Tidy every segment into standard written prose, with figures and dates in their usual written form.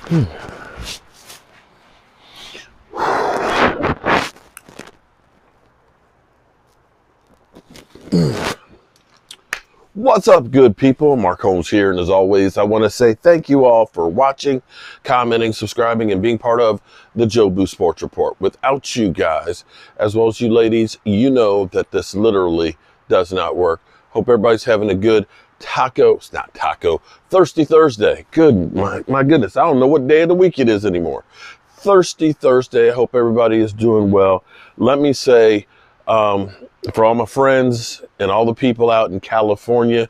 What's up, good people? Mark Holmes here, and as always, I want to say thank you all for watching, commenting, subscribing, and being part of the Joe Boo Sports Report. Without you guys, as well as you ladies, you know that this literally does not work. Hope everybody's having a good Thirsty Thursday. Good, my goodness, I don't know what day of the week it is anymore. Thirsty Thursday. I hope everybody is doing well. Let me say, for all my friends and all the people out in California,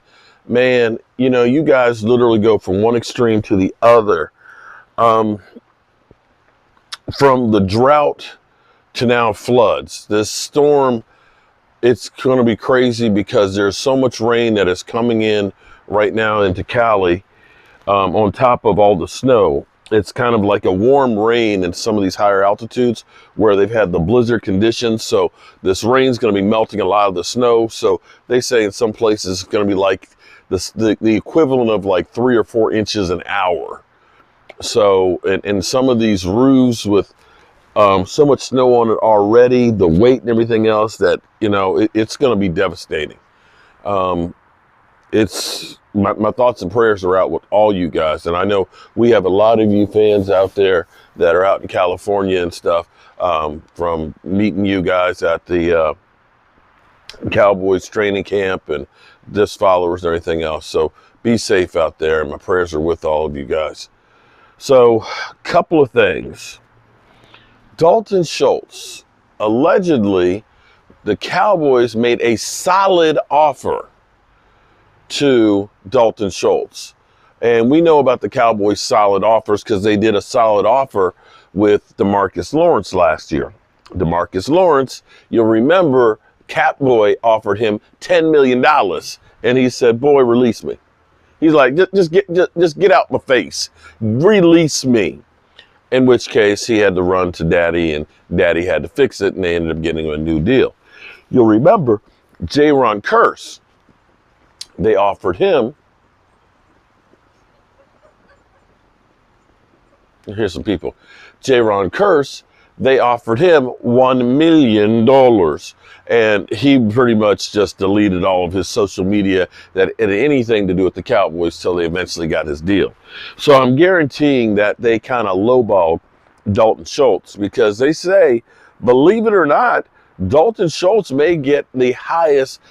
man, you know, you guys literally go from one extreme to the other. From the drought to now floods. This storm, it's going to be crazy because there's so much rain that is coming in right now into Cali, on top of all the snow. It's kind of like a warm rain in some of these higher altitudes where they've had the blizzard conditions. So this rain's going to be melting a lot of the snow. So they say in some places it's going to be like the equivalent of like 3 or 4 inches an hour. So in some of these roofs with so much snow on it already, the weight and everything else, that, you know, it's going to be devastating. It's my thoughts and prayers are out with all you guys. And I know we have a lot of you fans out there that are out in California and stuff, from meeting you guys at the Cowboys training camp and just followers and everything else. So be safe out there, and my prayers are with all of you guys. So, a couple of things. Dalton Schultz, allegedly, the Cowboys made a solid offer to Dalton Schultz. And we know about the Cowboys' solid offers because they did a solid offer with DeMarcus Lawrence last year. DeMarcus Lawrence, you'll remember, Catboy offered him $10 million, and he said, "Boy, release me." He's like, just get out my face. Release me. In which case, he had to run to Daddy, and Daddy had to fix it, and they ended up getting him a new deal. You'll remember, J-Ron Curse, they offered him, here's some people, J-Ron Curse, they offered him $1 million. And he pretty much just deleted all of his social media that had anything to do with the Cowboys till they eventually got his deal. So I'm guaranteeing that they kind of lowballed Dalton Schultz, because they say, believe it or not, Dalton Schultz may get the highest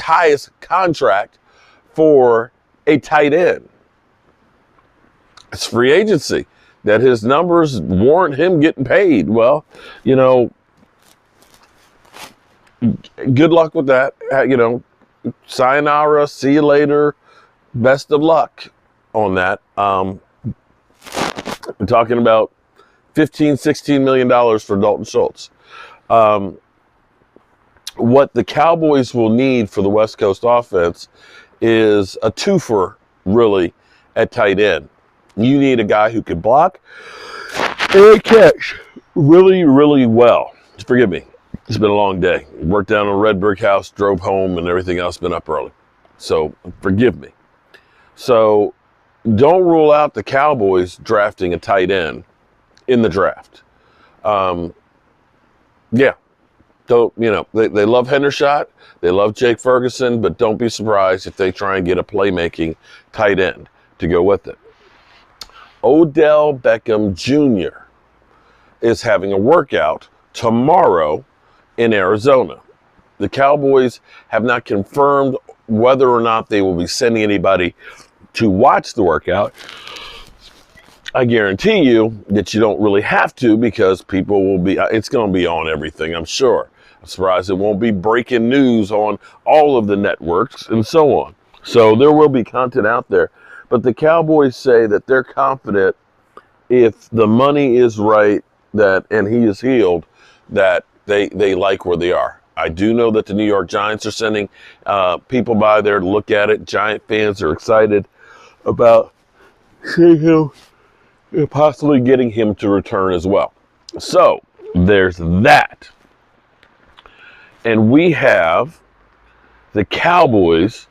highest contract for a tight end. It's free agency, that his numbers warrant him getting paid. Well, you know, good luck with that. You know, sayonara, see you later. Best of luck on that. I'm talking about $16 million for Dalton Schultz. What the Cowboys will need for the West Coast offense is a twofer, really, at tight end. You need a guy who can block and catch really, really well. Forgive me. It's been a long day. Worked down on Red Brick House, drove home, and everything else, been up early. So forgive me. So don't rule out the Cowboys drafting a tight end in the draft. Yeah. Don't, you know, they love Hendershot. They love Jake Ferguson, but don't be surprised if they try and get a playmaking tight end to go with it. Odell Beckham Jr. is having a workout tomorrow in Arizona. The Cowboys have not confirmed whether or not they will be sending anybody to watch the workout. I guarantee you that you don't really have to, because people will be, it's going to be on everything, I'm sure. I'm surprised it won't be breaking news on all of the networks and so on. So there will be content out there. But the Cowboys say that they're confident, if the money is right, that, and he is healed, that they like where they are. I do know that the New York Giants are sending people by there to look at it. Giant fans are excited about seeing him and possibly getting him to return as well. So there's that. And we have the Cowboys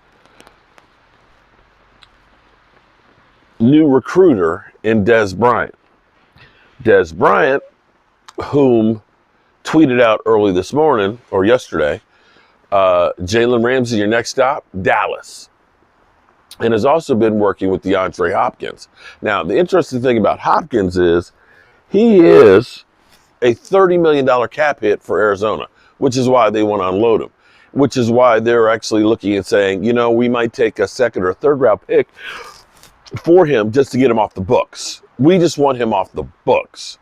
new recruiter in Dez Bryant. Dez Bryant, whom tweeted out early this morning or yesterday, Jalen Ramsey, your next stop, Dallas. And has also been working with DeAndre Hopkins. Now, the interesting thing about Hopkins is he is a $30 million cap hit for Arizona, which is why they want to unload him, which is why they're actually looking and saying, you know, we might take a second or third round pick for him just to get him off the books. We just want him off the books.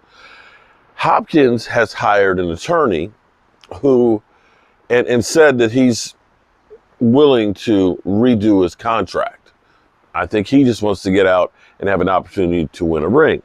Hopkins has hired an attorney who, and said that he's willing to redo his contract. I think he just wants to get out and have an opportunity to win a ring.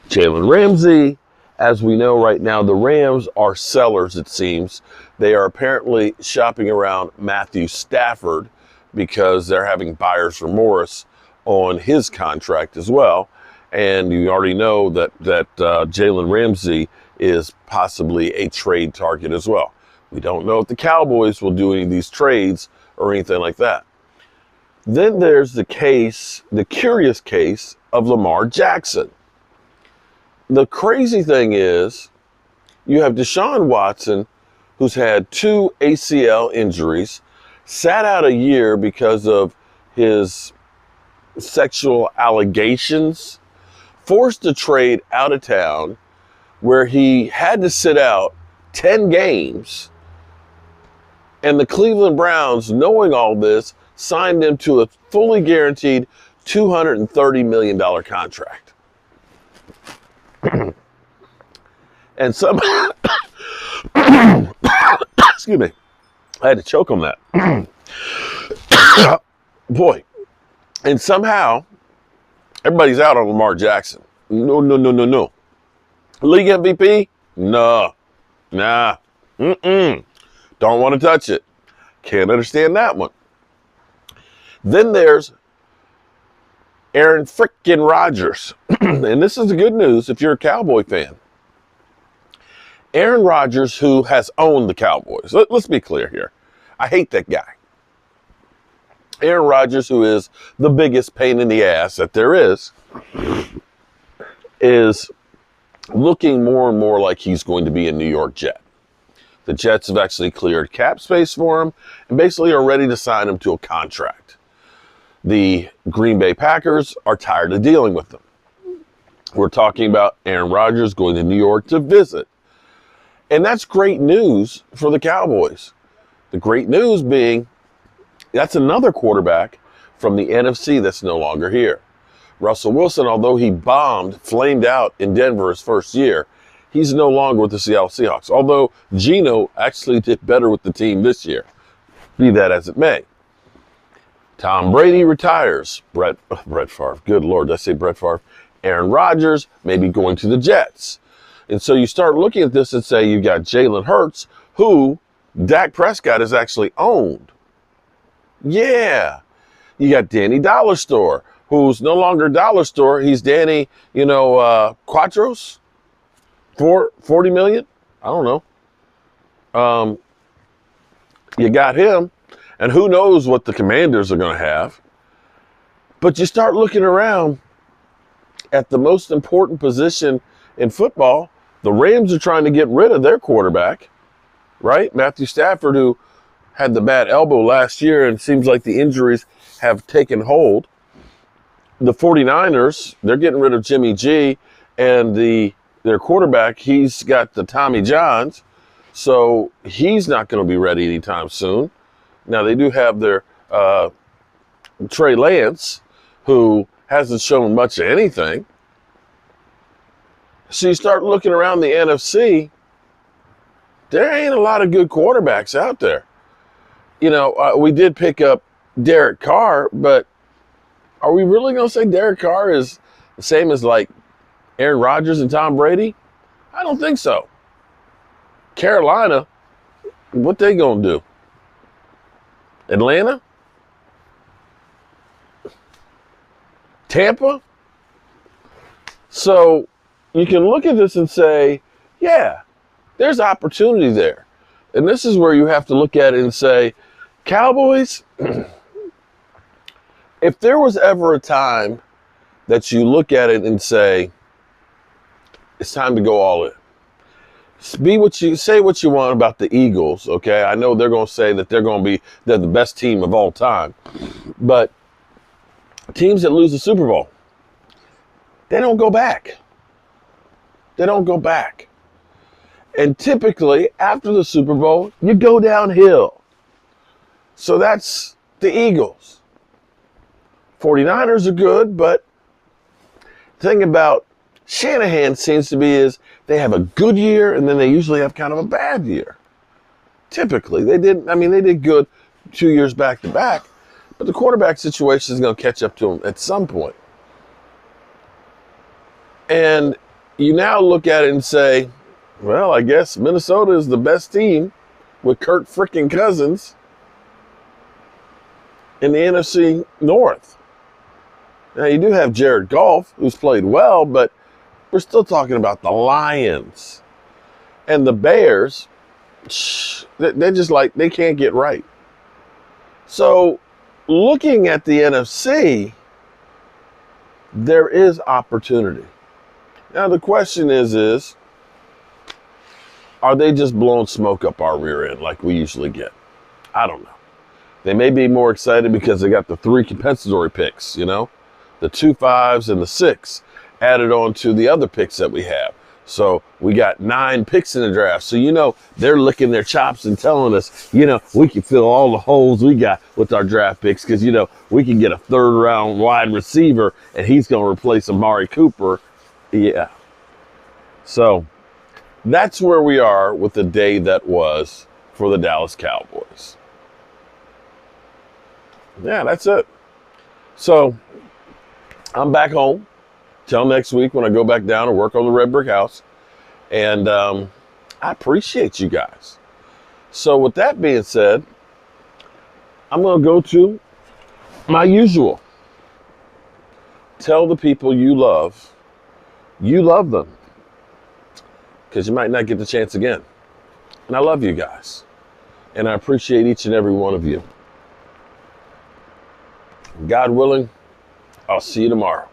Jalen Ramsey, as we know right now, the Rams are sellers, it seems. They are apparently shopping around Matthew Stafford because they're having buyer's remorse on his contract as well. And you already know that Jalen Ramsey is possibly a trade target as well. We don't know if the Cowboys will do any of these trades or anything like that. Then there's the curious case of Lamar Jackson. The crazy thing is you have Deshaun Watson, who's had 2 ACL injuries, sat out a year because of his sexual allegations, forced to trade out of town, where he had to sit out 10 games. And the Cleveland Browns, knowing all this, signed him to a fully guaranteed $230 million contract. And some, excuse me, I had to choke on that. Boy. And somehow, everybody's out on Lamar Jackson. No. League MVP? No. Nah. Don't want to touch it. Can't understand that one. Then there's Aaron frickin' Rodgers. And this is the good news if you're a Cowboy fan. Aaron Rodgers, who has owned the Cowboys. Let's be clear here. I hate that guy. Aaron Rodgers, who is the biggest pain in the ass that there is looking more and more like he's going to be a New York Jet. The Jets have actually cleared cap space for him and basically are ready to sign him to a contract. The Green Bay Packers are tired of dealing with them. We're talking about Aaron Rodgers going to New York to visit. And that's great news for the Cowboys. The great news being that's another quarterback from the NFC that's no longer here. Russell Wilson, although he flamed out in Denver his first year, he's no longer with the Seattle Seahawks. Although Geno actually did better with the team this year. Be that as it may. Tom Brady retires. Brett Favre. Good Lord, did I say Brett Favre? Aaron Rodgers may be going to the Jets. And so you start looking at this and say you've got Jalen Hurts, who Dak Prescott has actually owned. Yeah. You got Danny Dollar Store, who's no longer Dollar Store. He's Danny, Quattros. 40 million? I don't know. You got him. And who knows what the Commanders are going to have. But you start looking around at the most important position in football. The Rams are trying to get rid of their quarterback, right? Matthew Stafford, who had the bad elbow last year and seems like the injuries have taken hold. The 49ers, they're getting rid of Jimmy G, and their quarterback, he's got the Tommy Johns, so he's not going to be ready anytime soon. Now, they do have their Trey Lance, who hasn't shown much of anything. So you start looking around the NFC, there ain't a lot of good quarterbacks out there. We did pick up Derek Carr, but are we really going to say Derek Carr is the same as like Aaron Rodgers and Tom Brady? I don't think so. Carolina, what they going to do? Atlanta? Tampa? So you can look at this and say, yeah, there's opportunity there. And this is where you have to look at it and say, Cowboys, if there was ever a time that you look at it and say, it's time to go all in. Say what you want about the Eagles, okay? I know they're going to say that they're the best team of all time. But teams that lose the Super Bowl, they don't go back. They don't go back. And typically, after the Super Bowl, you go downhill. So that's the Eagles. 49ers are good, but the thing about Shanahan seems to be is they have a good year and then they usually have kind of a bad year. Typically, they did good 2 years back to back, but the quarterback situation is going to catch up to them at some point. And you now look at it and say, well, I guess Minnesota is the best team with Kirk frickin' Cousins in the NFC North. Now, you do have Jared Goff, who's played well, but we're still talking about the Lions. And the Bears, they're just like, they can't get right. So, looking at the NFC, there is opportunity. Now, the question is, are they just blowing smoke up our rear end like we usually get? I don't know. They may be more excited because they got the 3 compensatory picks, the 2 5s and the 6 added on to the other picks that we have. So we got 9 picks in the draft. So, they're licking their chops and telling us, we can fill all the holes we got with our draft picks because, we can get a 3rd round wide receiver and he's going to replace Amari Cooper. Yeah. So that's where we are with the day that was for the Dallas Cowboys. Yeah, that's it. So I'm back home till next week when I go back down and work on the red brick house. And I appreciate you guys. So with that being said, I'm going to go to my usual. Tell the people you love them. Because you might not get the chance again. And I love you guys. And I appreciate each and every one of you. God willing, I'll see you tomorrow.